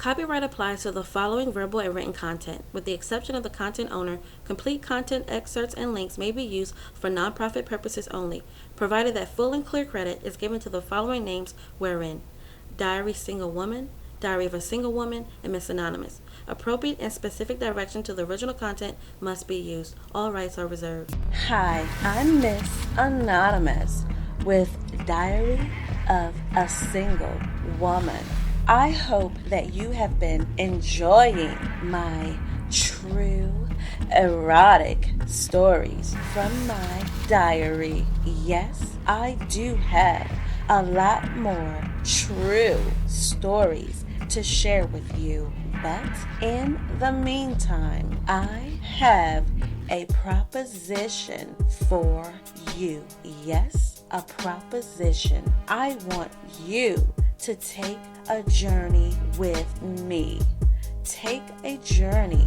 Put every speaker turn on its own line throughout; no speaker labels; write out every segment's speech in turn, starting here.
Copyright applies to the following verbal and written content. With the exception of the content owner, complete content, excerpts, and links may be used for nonprofit purposes only, provided that full and clear credit is given to the following names wherein: Diary Single Woman, Diary of a Single Woman, and Miss Anonymous. Appropriate and specific direction to the original content must be used. All rights are reserved.
Hi, I'm Miss Anonymous with Diary of a Single Woman. I hope that you have been enjoying my true erotic stories from my diary. Yes, I do have a lot more true stories to share with you. But in the meantime, I have a proposition for you. Yes, a proposition. I want you to take a journey with me. Take a journey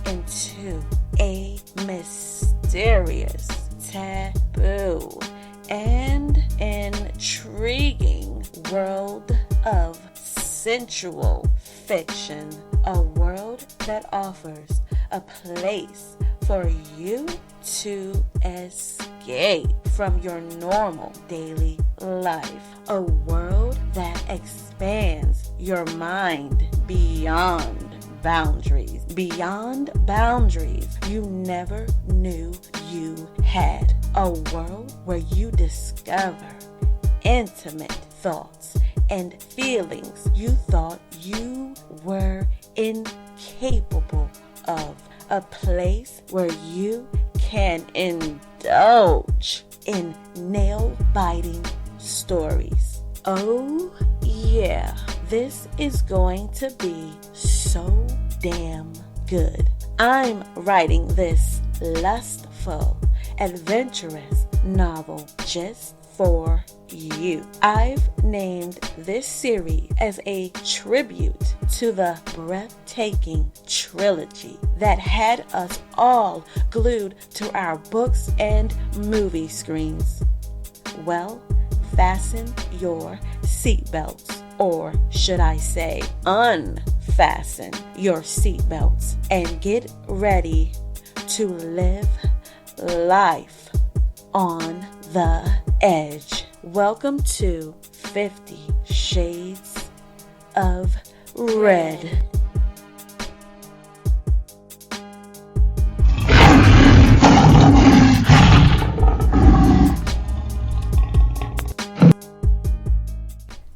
into a mysterious, taboo, and intriguing world of sensual fiction. A world that offers a place for you to escape from your normal daily life. A world that expands your mind beyond boundaries. Beyond boundaries you never knew you had. A world where you discover intimate thoughts and feelings you thought you were incapable of. A place where you can indulge in nail-biting stories. Oh yeah, this is going to be so damn good. I'm writing this lustful, adventurous novel just for you. I've named this series as a tribute to the breathtaking trilogy that had us all glued to our books and movie screens. Well, fasten your seatbelts, or should I say, unfasten your seatbelts, and get ready to live life on the edge. Welcome to 50 Shades of Red.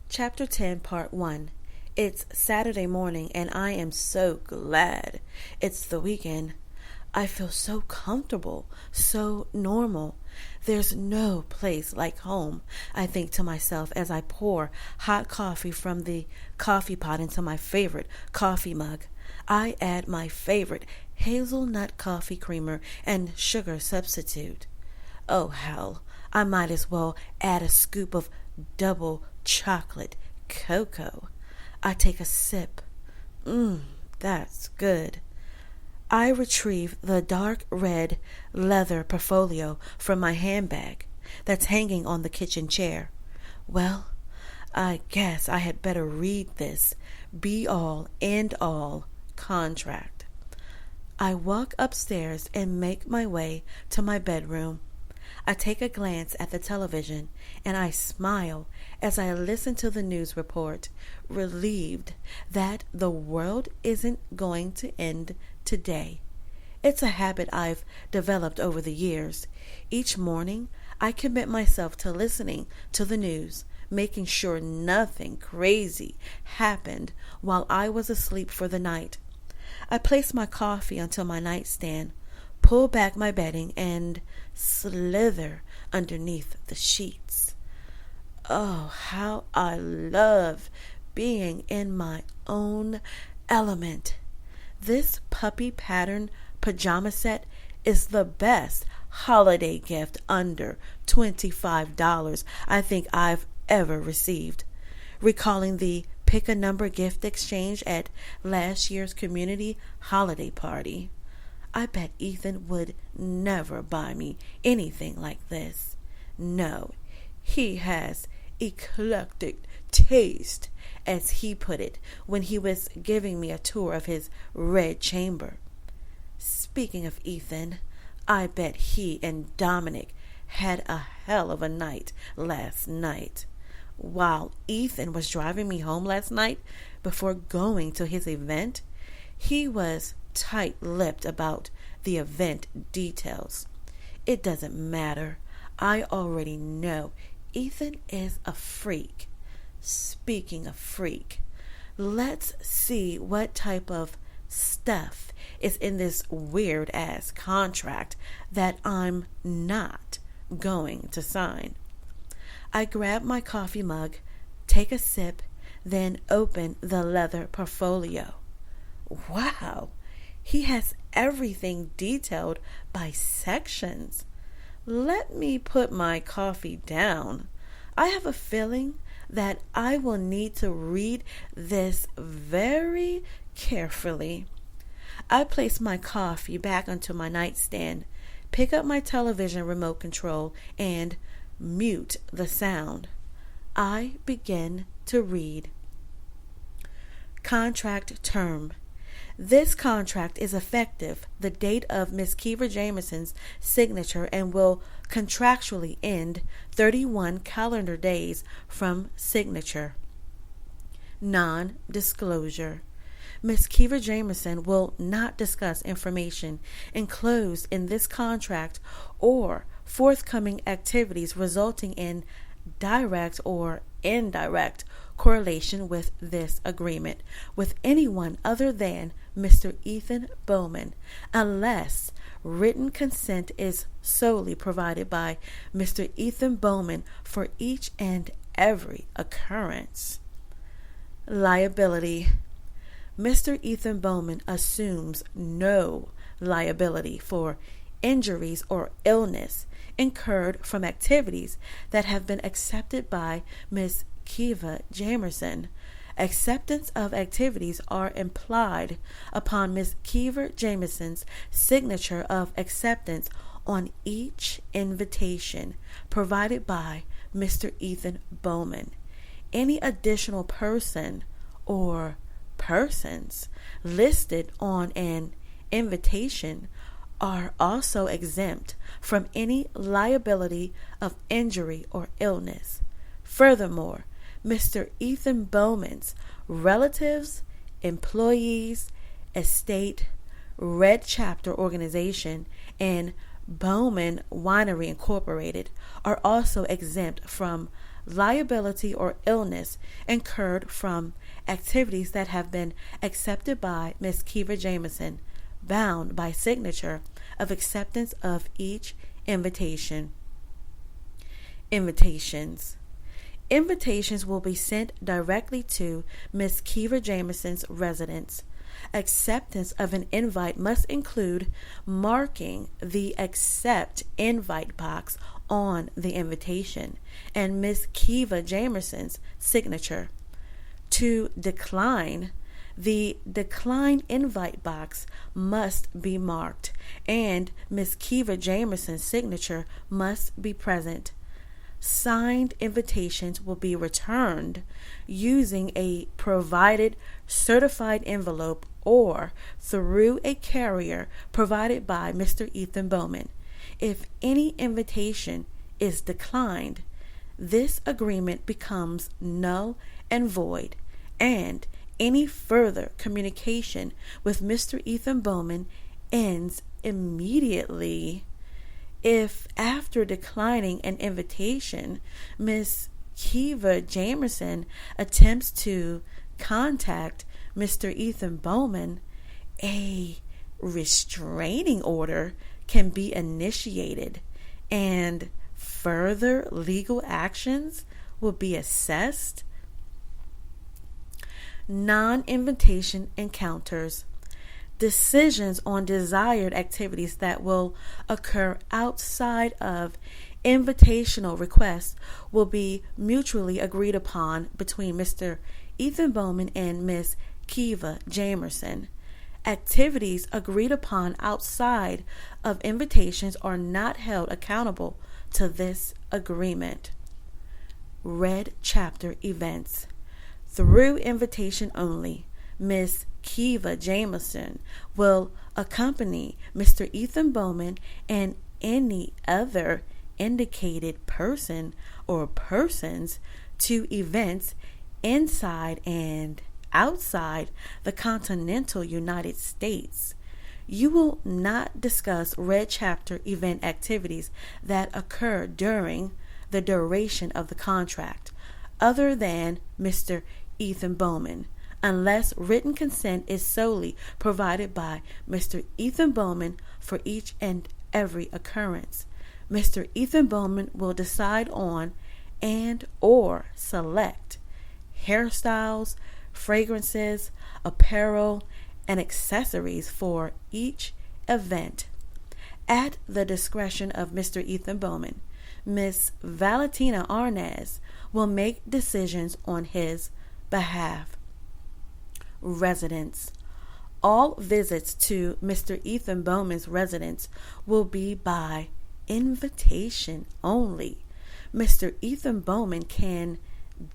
Chapter 10, Part 1. It's Saturday morning, and I am so glad it's the weekend. I feel so comfortable, so normal. There's no place like home, I think to myself as I pour hot coffee from the coffee pot into my favorite coffee mug. I add my favorite hazelnut coffee creamer and sugar substitute. Oh hell, I might as well add a scoop of double chocolate cocoa. I take a sip. That's good. I retrieve the dark red leather portfolio from my handbag that's hanging on the kitchen chair. Well, I guess I had better read this be-all, end-all contract. I walk upstairs and make my way to my bedroom. I take a glance at the television and I smile as I listen to the news report, relieved that the world isn't going to end today. It's a habit I've developed over the years. Each morning, I commit myself to listening to the news, making sure nothing crazy happened while I was asleep for the night. I place my coffee onto my nightstand, pull back my bedding, and slither underneath the sheets. Oh, how I love being in my own element. This puppy pattern pajama set is the best holiday gift under $25 I think I've ever received. Recalling the pick a number gift exchange at last year's community holiday party, I bet Ethan would never buy me anything like this. No, he has eclectic taste, as he put it, when he was giving me a tour of his red chamber. Speaking of Ethan, I bet he and Dominic had a hell of a night last night. While Ethan was driving me home last night before going to his event, he was tight-lipped about the event details. It doesn't matter. I already know Ethan is a freak. Speaking of freak, let's see what type of stuff is in this weird-ass contract that I'm not going to sign. I grab my coffee mug, take a sip, then open the leather portfolio. Wow, he has everything detailed by sections. Let me put my coffee down. I have a feeling that I will need to read this very carefully. I place my coffee back onto my nightstand, pick up my television remote control, and mute the sound. I begin to read. Contract term. This contract is effective the date of Ms. Keeva Jamerson's signature and will contractually end 31 calendar days from signature. Non-disclosure. Ms. Keeva Jamerson will not discuss information enclosed in this contract or forthcoming activities resulting in direct or indirect correlation with this agreement with anyone other than Mr. Ethan Bowman, unless written consent is solely provided by Mr. Ethan Bowman for each and every occurrence. Liability. Mr. Ethan Bowman assumes no liability for injuries or illness incurred from activities that have been accepted by Ms. Keeva Jamerson. Acceptance of activities are implied upon Ms. Keeva Jamerson's signature of acceptance on each invitation provided by Mr. Ethan Bowman. Any additional person or persons listed on an invitation are also exempt from any liability of injury or illness. Furthermore, Mr. Ethan Bowman's relatives, employees, estate, Red Chapter Organization, and Bowman Winery Incorporated are also exempt from liability or illness incurred from activities that have been accepted by Ms. Keeva Jamerson, bound by signature of acceptance of each invitation. Invitations. Invitations will be sent directly to Ms. Keeva Jamerson's residence. Acceptance of an invite must include marking the accept invite box on the invitation and Ms. Keeva Jamerson's signature. To decline, the decline invite box must be marked and Ms. Keeva Jamerson's signature must be present. Signed invitations will be returned using a provided certified envelope or through a carrier provided by Mr. Ethan Bowman. If any invitation is declined, this agreement becomes null and void, and any further communication with Mr. Ethan Bowman ends immediately. If after declining an invitation, Ms. Keeva Jamerson attempts to contact Mr. Ethan Bowman, a restraining order can be initiated and further legal actions will be assessed. Non-invitation encounters. Decisions on desired activities that will occur outside of invitational requests will be mutually agreed upon between Mr. Ethan Bowman and Ms. Keeva Jamerson. Activities agreed upon outside of invitations are not held accountable to this agreement. Red Chapter events. Through invitation only, Miss Keeva Jamerson will accompany Mr. Ethan Bowman and any other indicated person or persons to events inside and outside the continental United States. You will not discuss Red Chapter event activities that occur during the duration of the contract, other than Mr. Ethan Bowman, unless written consent is solely provided by Mr. Ethan Bowman for each and every occurrence. Mr. Ethan Bowman will decide on and or select hairstyles, fragrances, apparel, and accessories for each event. At the discretion of Mr. Ethan Bowman, Miss Valentina Arnaz will make decisions on his behalf. Residence. All visits to Mr. Ethan Bowman's residence will be by invitation only. Mr. Ethan Bowman can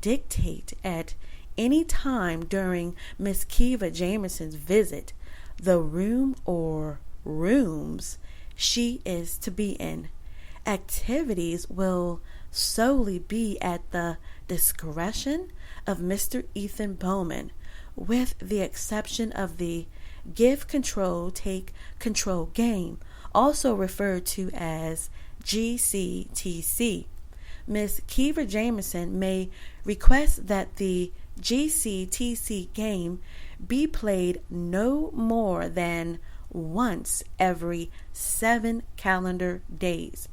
dictate at any time during Miss Keeva Jamerson's visit the room or rooms she is to be in. Activities will solely be at the discretion of Mr. Ethan Bowman, with the exception of the Give Control, Take Control game, also referred to as GCTC. Miss Keeva Jamerson may request that the GCTC game be played no more than once every 7 calendar days.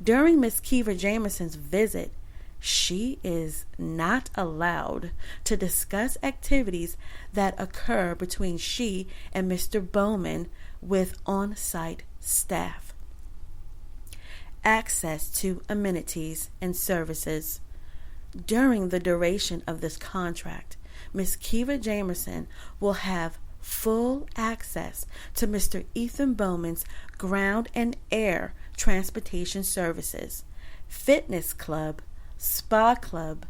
During Miss Keeva Jamerson's visit, she is not allowed to discuss activities that occur between she and Mr. Bowman with on-site staff. Access to amenities and services. During the duration of this contract, Miss Keeva Jamerson will have full access to Mr. Ethan Bowman's ground and air transportation services, fitness club, spa club,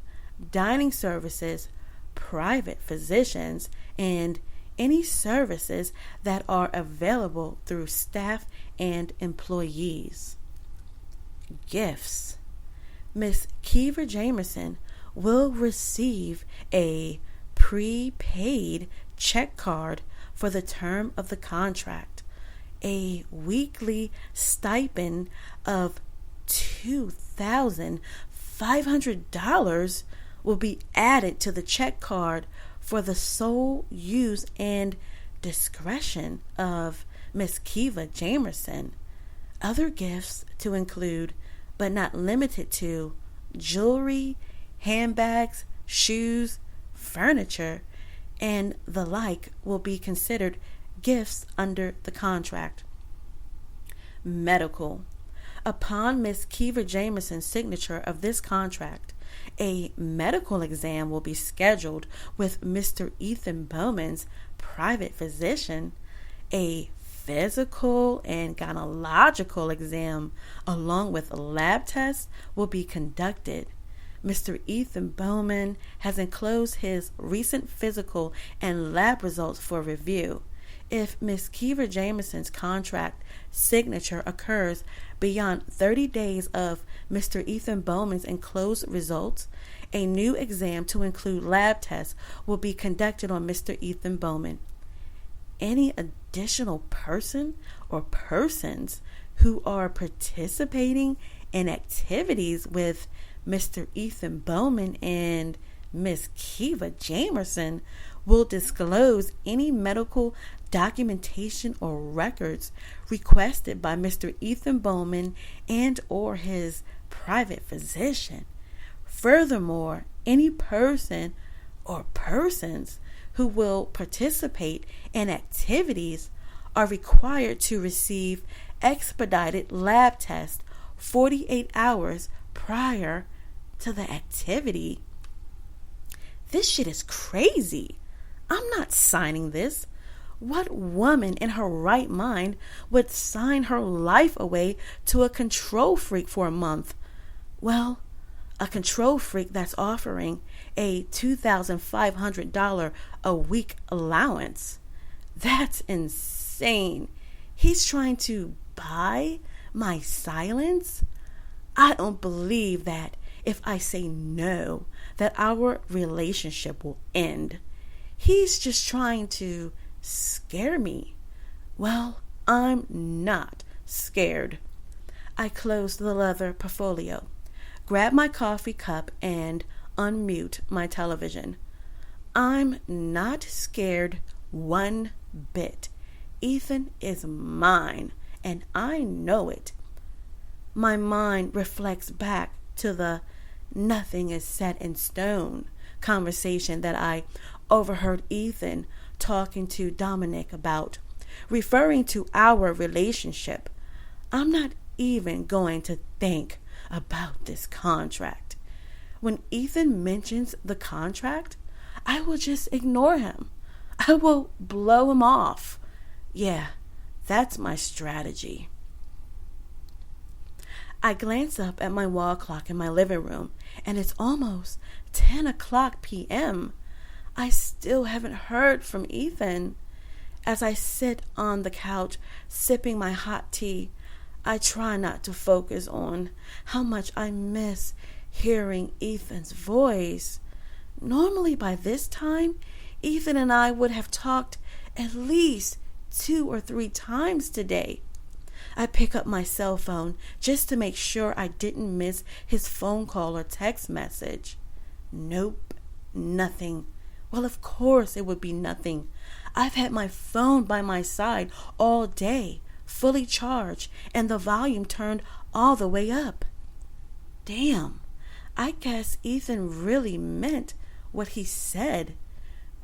dining services, private physicians, and any services that are available through staff and employees. Gifts. Miss Keeva Jamerson will receive a prepaid check card for the term of the contract. A weekly stipend of $2,500 will be added to the check card for the sole use and discretion of Miss Keeva Jamerson. Other gifts to include, but not limited to, jewelry, handbags, shoes, furniture, and the like will be considered gifts under the contract. Medical. Upon Miss Keeva Jamerson's signature of this contract, a medical exam will be scheduled with Mr. Ethan Bowman's private physician. A physical and gynecological exam along with lab tests will be conducted. Mr. Ethan Bowman has enclosed his recent physical and lab results for review. If Miss Keeva Jamerson's contract signature occurs beyond 30 days of Mr. Ethan Bowman's enclosed results, a new exam to include lab tests will be conducted on Mr. Ethan Bowman. Any additional person or persons who are participating in activities with Mr. Ethan Bowman and Miss Keeva Jamerson will disclose any medical documentation or records requested by Mr. Ethan Bowman and or his private physician. Furthermore, any person or persons who will participate in activities are required to receive expedited lab tests 48 hours prior to the activity. This shit is crazy. I'm not signing this. What woman in her right mind would sign her life away to a control freak for a month? Well, a control freak that's offering a $2,500 a week allowance. That's insane. He's trying to buy my silence? I don't believe that if I say no, that our relationship will end. He's just trying to scare me. Well, I'm not scared. I closed the leather portfolio, grabbed my coffee cup, and unmute my television. I'm not scared one bit. Ethan is mine, and I know it. My mind reflects back to the nothing is set in stone conversation that I overheard Ethan talking to Dominic about, referring to our relationship. I'm not even going to think about this contract. When Ethan mentions the contract, I will just ignore him. I will blow him off. Yeah, that's my strategy. I glance up at my wall clock in my living room, and it's almost 10 o'clock p.m. I still haven't heard from Ethan. As I sit on the couch sipping my hot tea, I try not to focus on how much I miss hearing Ethan's voice. Normally by this time, Ethan and I would have talked at least 2 or 3 times today. I pick up my cell phone just to make sure I didn't miss his phone call or text message. Nope, nothing. Well, of course it would be nothing. I've had my phone by my side all day, fully charged, and the volume turned all the way up. Damn, I guess Ethan really meant what he said.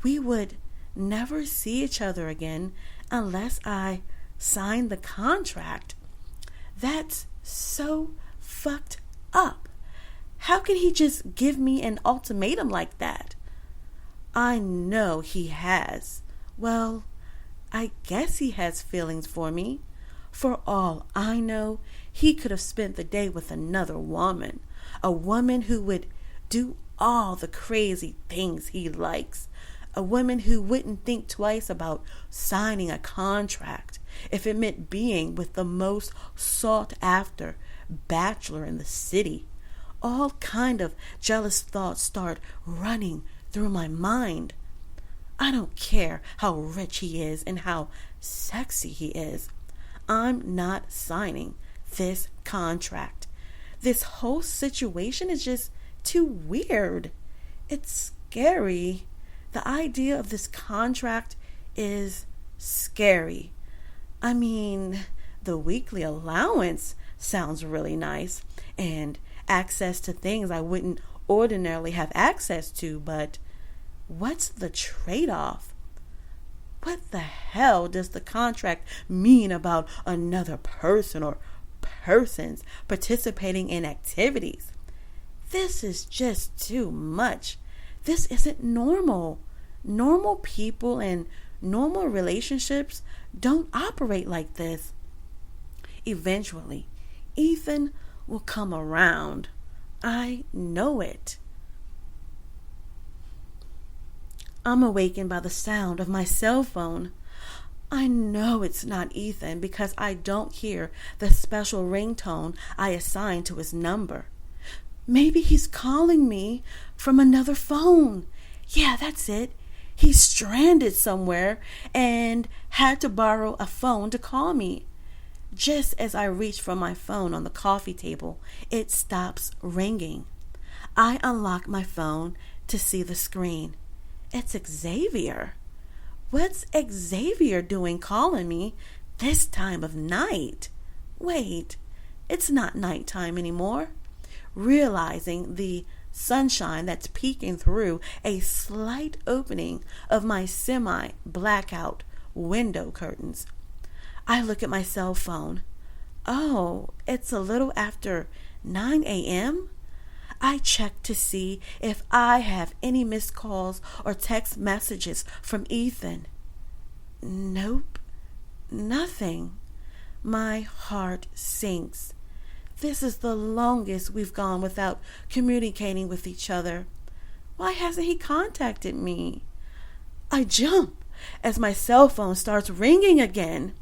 We would never see each other again unless I signed the contract. That's so fucked up. How can he just give me an ultimatum like that? I know he has. Well, I guess he has feelings for me. For all I know, he could have spent the day with another woman, a woman who would do all the crazy things he likes, a woman who wouldn't think twice about signing a contract if it meant being with the most sought after bachelor in the city. All kind of jealous thoughts start running through my mind. I don't care how rich he is and how sexy he is. I'm not signing this contract. This whole situation is just too weird. It's scary. The idea of this contract is scary. I mean, the weekly allowance sounds really nice and access to things I wouldn't ordinarily have access to, but what's the trade-off? What the hell does the contract mean about another person or persons participating in activities? This is just too much. This isn't normal. Normal people and normal relationships don't operate like this. Eventually, Ethan will come around. I know it. I'm awakened by the sound of my cell phone. I know it's not Ethan because I don't hear the special ringtone I assigned to his number. Maybe he's calling me from another phone. Yeah, that's it. He's stranded somewhere and had to borrow a phone to call me. Just as I reach for my phone on the coffee table, it stops ringing. I unlock my phone to see the screen. It's Xavier. What's Xavier doing calling me this time of night? Wait, it's not nighttime anymore. Realizing the sunshine that's peeking through a slight opening of my semi-blackout window curtains, I look at my cell phone. Oh, it's a little after 9 a.m.? I check to see if I have any missed calls or text messages from Ethan. Nope, nothing. My heart sinks. This is the longest we've gone without communicating with each other. Why hasn't he contacted me? I jump as my cell phone starts ringing again.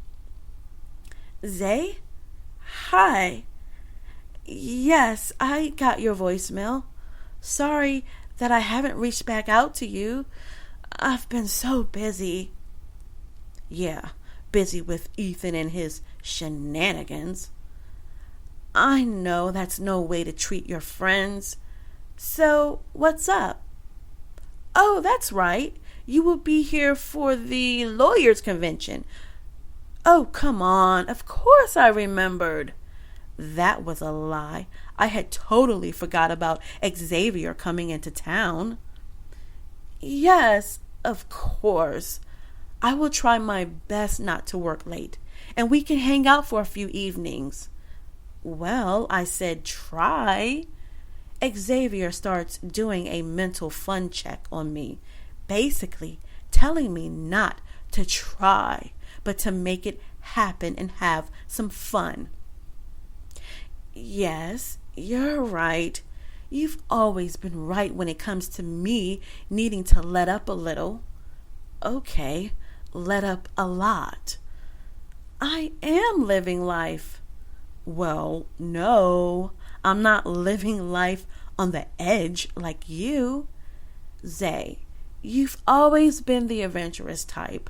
Zay? Hi. Yes, I got your voicemail. Sorry that I haven't reached back out to you. I've been so busy. Yeah, busy with Ethan and his shenanigans. I know that's no way to treat your friends. So, what's up? Oh, that's right. You will be here for the lawyers' convention. Oh, come on. Of course I remembered. That was a lie. I had totally forgot about Xavier coming into town. Yes, of course. I will try my best not to work late, and we can hang out for a few evenings. Well, I said try. Xavier starts doing a mental fun check on me, basically telling me not to try, but to make it happen and have some fun. Yes, you're right. You've always been right when it comes to me needing to let up a little. Okay, let up a lot. I am living life. Well, no, I'm not living life on the edge like you. Zay, you've always been the adventurous type.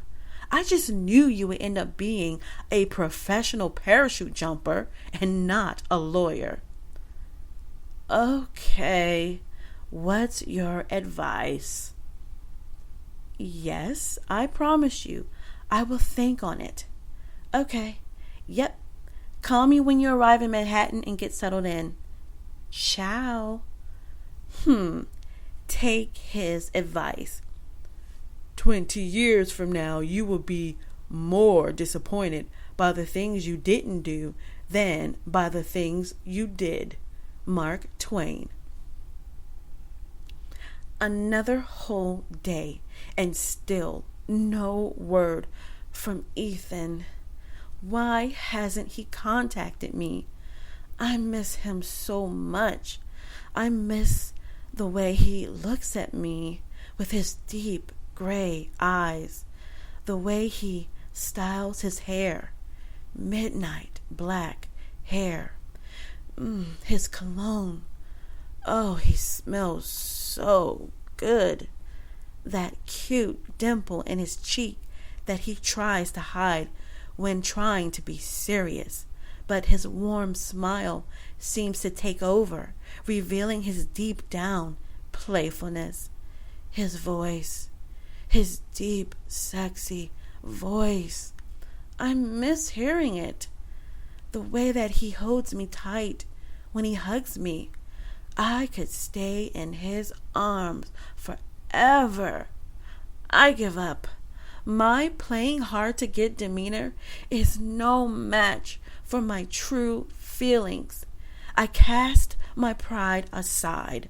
I just knew you would end up being a professional parachute jumper and not a lawyer. Okay, what's your advice? Yes, I promise you, I will think on it. Okay, yep. Call me when you arrive in Manhattan and get settled in. Ciao. Take his advice. 20 years from now, you will be more disappointed by the things you didn't do than by the things you did. Mark Twain. Another whole day, and still no word from Ethan. Why hasn't he contacted me? I miss him so much. I miss the way he looks at me with his deep gray eyes, the way he styles his hair, midnight black hair, his cologne. Oh, he smells so good. That cute dimple in his cheek that he tries to hide when trying to be serious, but his warm smile seems to take over, revealing his deep down playfulness. His voice, his deep, sexy voice. I miss hearing it. The way that he holds me tight when he hugs me. I could stay in his arms forever. I give up. My playing hard to get demeanor is no match for my true feelings. I cast my pride aside.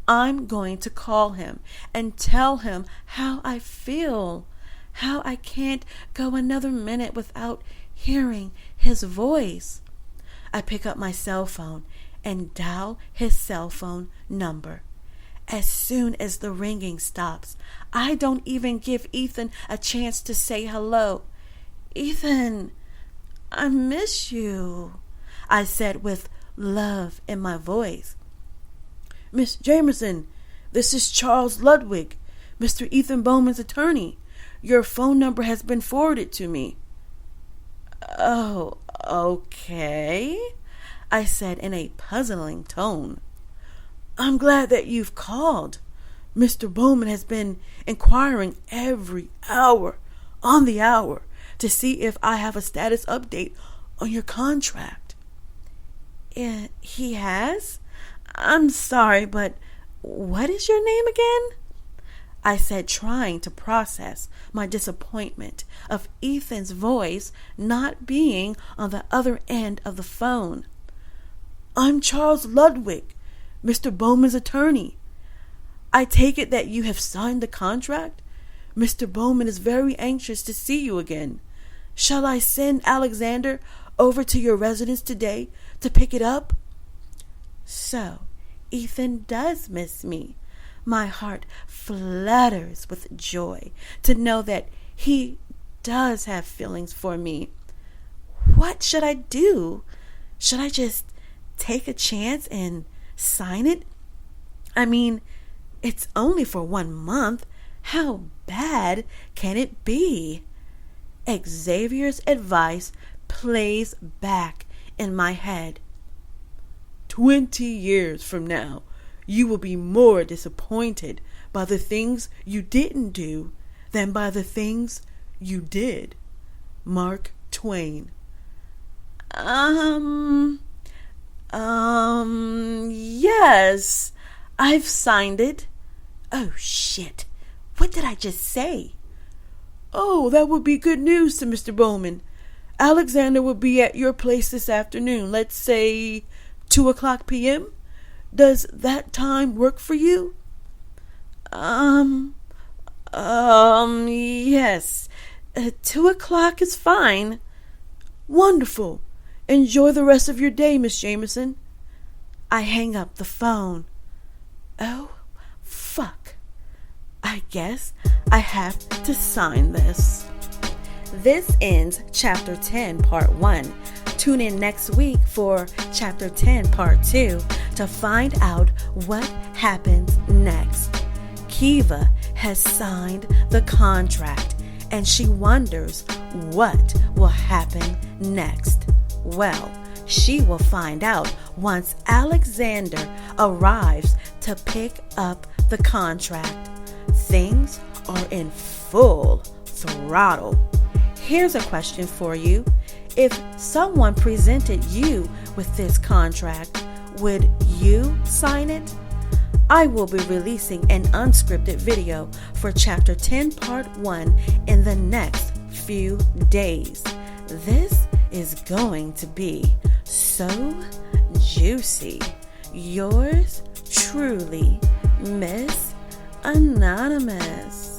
I'm going to call him and tell him how I feel, how I can't go another minute without hearing his voice. I pick up my cell phone and dial his cell phone number. As soon as the ringing stops, I don't even give Ethan a chance to say hello. Ethan, I miss you, I said with love in my voice. Miss Jamerson, this is Charles Ludwig, Mr. Ethan Bowman's attorney. Your phone number has been forwarded to me. Oh, okay, I said in a puzzling tone. I'm glad that you've called. Mr. Bowman has been inquiring every hour on the hour to see if I have a status update on your contract. He has? I'm sorry, but what is your name again? I said, trying to process my disappointment of Ethan's voice not being on the other end of the phone. I'm Charles Ludwig, Mr. Bowman's attorney. I take it that you have signed the contract? Mr. Bowman is very anxious to see you again. Shall I send Alexander over to your residence today to pick it up? So, Ethan does miss me. My heart flutters with joy to know that he does have feelings for me. What should I do? Should I just take a chance and sign it? I mean, it's only for 1 month. How bad can it be? Xavier's advice plays back in my head. 20 years from now, you will be more disappointed by the things you didn't do than by the things you did. Mark Twain. Yes, I've signed it. Oh, shit. What did I just say? Oh, that would be good news to Mr. Bowman. Alexander will be at your place this afternoon. Let's say 2:00 p.m. Does that time work for you? Yes. 2:00 is fine. Wonderful. Enjoy the rest of your day, Miss Jamerson. I hang up the phone. Oh, fuck. I guess I have to sign this. This ends Chapter 10, Part 1. Tune in next week for Chapter 10, Part 2 to find out what happens next. Keeva has signed the contract and she wonders what will happen next. Well, she will find out once Alexander arrives to pick up the contract. Things are in full throttle. Here's a question for you. If someone presented you with this contract, would you sign it? I will be releasing an unscripted video for Chapter 10 Part 1 in the next few days. This is going to be so juicy. Yours truly, Miss Anonymous.